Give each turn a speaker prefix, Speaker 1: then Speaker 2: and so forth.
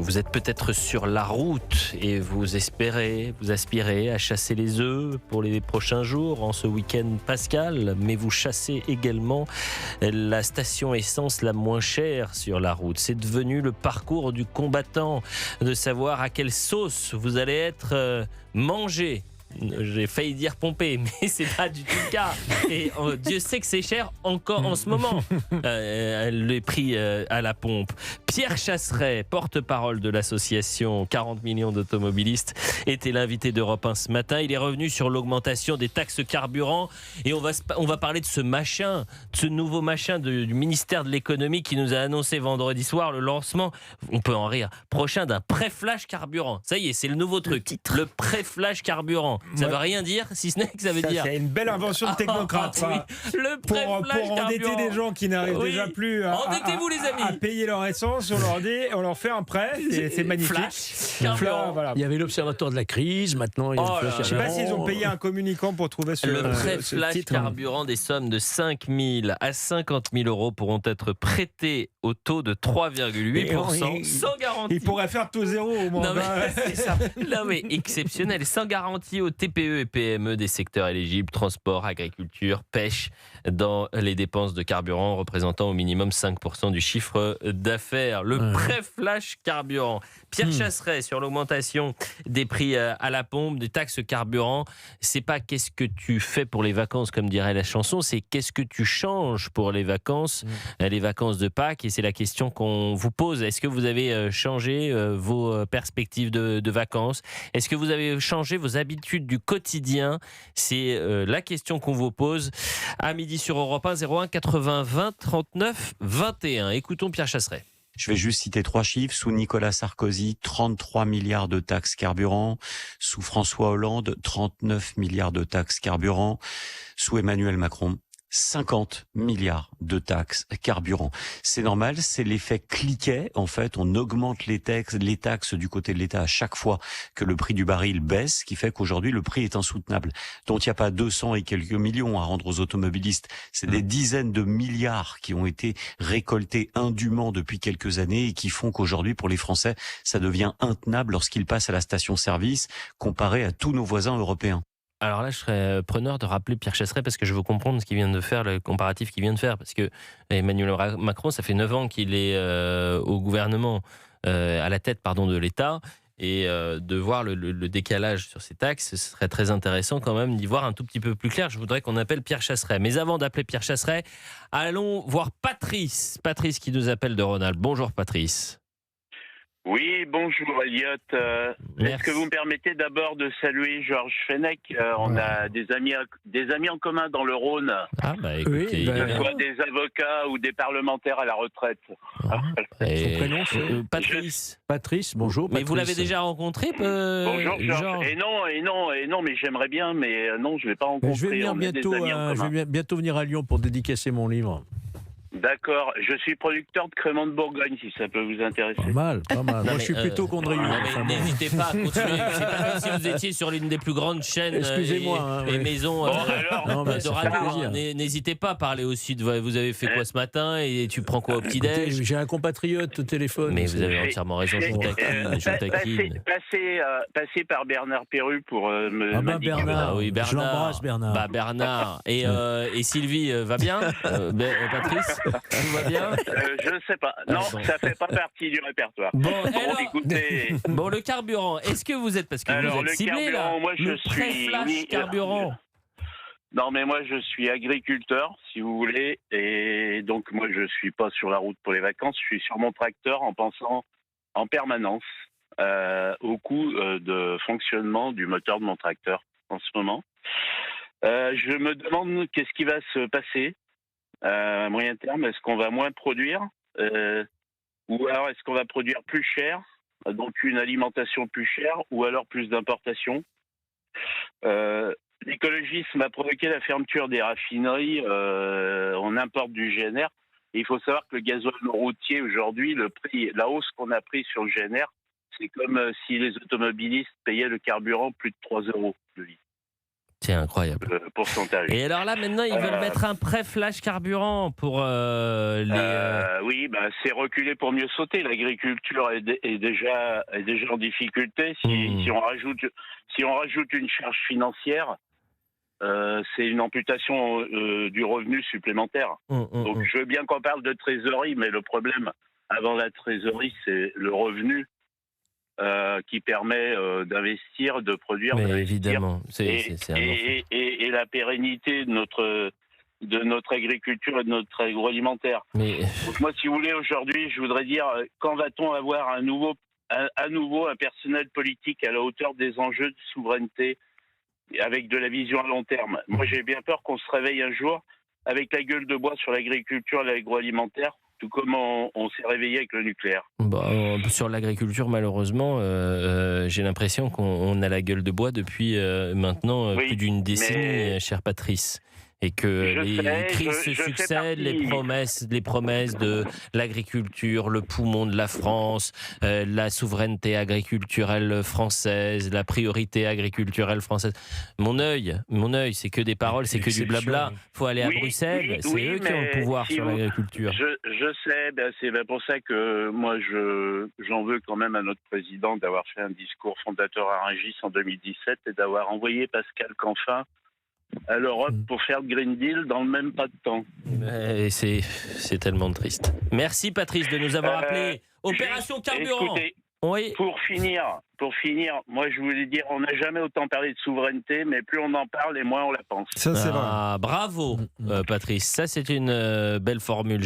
Speaker 1: Vous êtes peut-être sur la route et vous aspirez à chasser les œufs pour les prochains jours, en ce week-end pascal, mais vous chassez également la station essence la moins chère sur la route. C'est devenu le parcours du combattant, de savoir à quelle sauce vous allez être mangé. J'ai failli dire pompé, mais c'est pas du tout le cas. Et Dieu sait que c'est cher encore en ce moment, les prix à la pompe. Pierre Chasseret, porte-parole de l'association 40 millions d'automobilistes, était l'invité d'Europe 1 ce matin. Il est revenu sur l'augmentation des taxes carburant et on va parler de ce nouveau machin du ministère de l'économie qui nous a annoncé vendredi soir le lancement, on peut en rire, prochain d'un pré-flash carburant. Ça y est, c'est le nouveau truc, le pré-flash carburant. Ça veut rien dire, si ce n'est que ça veut dire.
Speaker 2: C'est une belle invention de technocrate, ça.
Speaker 1: Oui, le
Speaker 2: Pour
Speaker 1: pré-flash
Speaker 2: endetter
Speaker 1: carburant.
Speaker 2: des gens qui n'arrivent déjà plus
Speaker 1: Endettez-vous, les amis.
Speaker 2: à payer leur essence, on leur fait un prêt, c'est magnifique.
Speaker 1: Flash carburant.
Speaker 2: Voilà.
Speaker 3: Il y avait l'observatoire de la crise, maintenant il y a le flash
Speaker 2: Je ne sais pas
Speaker 3: carburant.
Speaker 2: s'ils ont payé un communicant pour trouver ce
Speaker 1: Le
Speaker 2: ce
Speaker 1: pré-flash
Speaker 2: titre.
Speaker 1: carburant, des sommes de 5 000 à 50 000 euros pourront être prêtées au taux de 3,8% sans garantie.
Speaker 2: Ils pourraient faire taux zéro au moins.
Speaker 1: Non mais, c'est ça. Non mais exceptionnel, sans garantie aux TPE et PME des secteurs éligibles, transport, agriculture, pêche, dans les dépenses de carburant représentant au minimum 5% du chiffre d'affaires. Le pré-flash carburant. Pierre Chasseret sur l'augmentation des prix à la pompe, des taxes carburant. C'est pas qu'est-ce que tu fais pour les vacances, comme dirait la chanson, c'est qu'est-ce que tu changes pour les vacances de Pâques. Et c'est la question qu'on vous pose. Est-ce que vous avez changé vos perspectives de vacances? Est-ce que vous avez changé vos habitudes du quotidien? C'est la question qu'on vous pose à midi sur Europe 1, 01 80 20 39 21. Écoutons Pierre Chasseret.
Speaker 4: Je vais juste citer 3 chiffres. Sous Nicolas Sarkozy, 33 milliards de taxes carburant. Sous François Hollande, 39 milliards de taxes carburant. Sous Emmanuel Macron, 50 milliards de taxes carburant. C'est normal, c'est l'effet cliquet. En fait, on augmente les taxes du côté de l'État à chaque fois que le prix du baril baisse, ce qui fait qu'aujourd'hui, le prix est insoutenable. Donc, il n'y a pas 200 et quelques millions à rendre aux automobilistes. C'est des dizaines de milliards qui ont été récoltés indûment depuis quelques années et qui font qu'aujourd'hui, pour les Français, ça devient intenable lorsqu'ils passent à la station-service comparé à tous nos voisins européens.
Speaker 1: Alors là, je serais preneur de rappeler Pierre Chasseret parce que je veux comprendre ce qu'il vient de faire, le comparatif qu'il vient de faire. Parce que Emmanuel Macron, ça fait 9 ans qu'il est au gouvernement, à la tête de l'État. Et de voir le décalage sur ces taxes, ce serait très intéressant quand même d'y voir un tout petit peu plus clair. Je voudrais qu'on appelle Pierre Chasseret. Mais avant d'appeler Pierre Chasseret, allons voir Patrice. Patrice qui nous appelle de Rhône-Alpes. Bonjour Patrice.
Speaker 5: Oui, bonjour Elliot. Est-ce que vous me permettez d'abord de saluer Georges Fenech? On a des amis en commun dans le Rhône.
Speaker 1: Ah bah écoutez,
Speaker 3: Oui,
Speaker 5: Que ce soit des avocats ou des parlementaires à la retraite.
Speaker 3: Son prénom, c'est
Speaker 1: Patrice.
Speaker 3: Patrice, bonjour.
Speaker 1: Mais vous l'avez
Speaker 3: Patrice.
Speaker 1: déjà rencontré,
Speaker 5: Bonjour Georges.
Speaker 1: Georges.
Speaker 5: Et non, mais j'aimerais bien, mais non, je ne l'ai pas rencontré.
Speaker 3: Je vais venir
Speaker 5: On a des
Speaker 3: bientôt,
Speaker 5: amis en commun.
Speaker 3: bientôt venir à Lyon pour dédicacer mon livre.
Speaker 5: D'accord, je suis producteur de créments de Bourgogne, si ça peut vous intéresser.
Speaker 3: Pas mal, pas mal. Moi, je suis plutôt Condrieu.
Speaker 1: Non, mais
Speaker 3: Enfin, bon.
Speaker 1: n'hésitez pas à continuer. C'est pas comme si vous étiez sur l'une des plus grandes chaînes
Speaker 3: Excusez-moi,
Speaker 1: et
Speaker 3: oui.
Speaker 1: maisons
Speaker 3: Non, mais
Speaker 1: de
Speaker 3: ça fait
Speaker 1: radio.
Speaker 3: plaisir.
Speaker 1: N'hésitez pas à parler au sud. Vous avez fait quoi ce matin et tu prends quoi au
Speaker 3: Écoutez,
Speaker 1: petit-déj?
Speaker 3: j'ai un compatriote au téléphone.
Speaker 1: Mais vous avez entièrement raison, je vous taquine.
Speaker 5: Passez par Bernard Perru pour me
Speaker 3: Ah bah
Speaker 5: m'indiquer.
Speaker 3: Bernard,
Speaker 1: oui,
Speaker 3: je l'embrasse Bernard.
Speaker 1: Bah Bernard. Et Sylvie va bien? Patrice, tout va bien?
Speaker 5: Je ne sais pas. Non,
Speaker 1: bon.
Speaker 5: ça fait pas partie du répertoire.
Speaker 1: Bon,
Speaker 5: Bon,
Speaker 1: alors-
Speaker 5: écoutez.
Speaker 1: Bon, le carburant, est-ce que vous êtes, parce que
Speaker 5: Alors,
Speaker 1: vous êtes
Speaker 5: le
Speaker 1: ciblé
Speaker 5: carburant,
Speaker 1: là,
Speaker 5: moi, je
Speaker 1: le
Speaker 5: suis-
Speaker 1: pré-flash
Speaker 5: oui,
Speaker 1: carburant.
Speaker 5: Non, mais moi, je suis agriculteur, si vous voulez, et donc moi, je suis pas sur la route pour les vacances. Je suis sur mon tracteur en pensant en permanence au coût de fonctionnement du moteur de mon tracteur en ce moment. Je me demande qu'est-ce qui va se passer à moyen terme. Est-ce qu'on va moins produire ou alors est-ce qu'on va produire plus cher, donc une alimentation plus chère, ou alors plus d'importation? L'écologisme a provoqué la fermeture des raffineries. On importe du GNR. Et il faut savoir que le gasoil routier aujourd'hui, la hausse qu'on a prise sur le GNR, c'est comme si les automobilistes payaient le carburant plus de 3 € le litre.
Speaker 1: C'est incroyable.
Speaker 5: pourcentage.
Speaker 1: Et alors là, maintenant, ils veulent mettre un prêt flash carburant pour les...
Speaker 5: Oui, c'est reculer pour mieux sauter. L'agriculture est déjà en difficulté. Si on rajoute une charge financière, c'est une amputation du revenu supplémentaire. Donc je veux bien qu'on parle de trésorerie, mais le problème avant la trésorerie, c'est le revenu qui permet d'investir, de produire.
Speaker 1: Mais évidemment,
Speaker 5: et la pérennité de notre agriculture et de notre agroalimentaire. Donc moi, si vous voulez, aujourd'hui, je voudrais dire, quand va-t-on avoir à nouveau un personnel politique à la hauteur des enjeux de souveraineté, avec de la vision à long terme? Moi, j'ai bien peur qu'on se réveille un jour avec la gueule de bois sur l'agriculture et l'agroalimentaire, tout comme on s'est réveillé avec le nucléaire.
Speaker 1: Sur l'agriculture, malheureusement, j'ai l'impression qu'on a la gueule de bois depuis maintenant plus d'une décennie, chère Patrice. Et que les crises se succèdent, les promesses de l'agriculture, le poumon de la France, la souveraineté agriculturelle française, la priorité agriculturelle française. Mon œil, c'est que des paroles, c'est que du blabla. Il faut aller à Bruxelles, c'est eux qui ont le pouvoir sur l'agriculture.
Speaker 5: Je sais, c'est pour ça que moi j'en veux quand même à notre président d'avoir fait un discours fondateur à Rungis en 2017 et d'avoir envoyé Pascal Canfin à l'Europe pour faire le Green Deal dans le même pas de temps.
Speaker 1: C'est tellement triste. Merci Patrice de nous avoir appelé. Opération Carburant.
Speaker 5: Écoutez,
Speaker 1: oui.
Speaker 5: Pour finir, moi je voulais dire, on n'a jamais autant parlé de souveraineté, mais plus on en parle et moins on la pense.
Speaker 2: Ça, c'est vrai.
Speaker 1: Bravo Patrice, ça c'est une belle formule.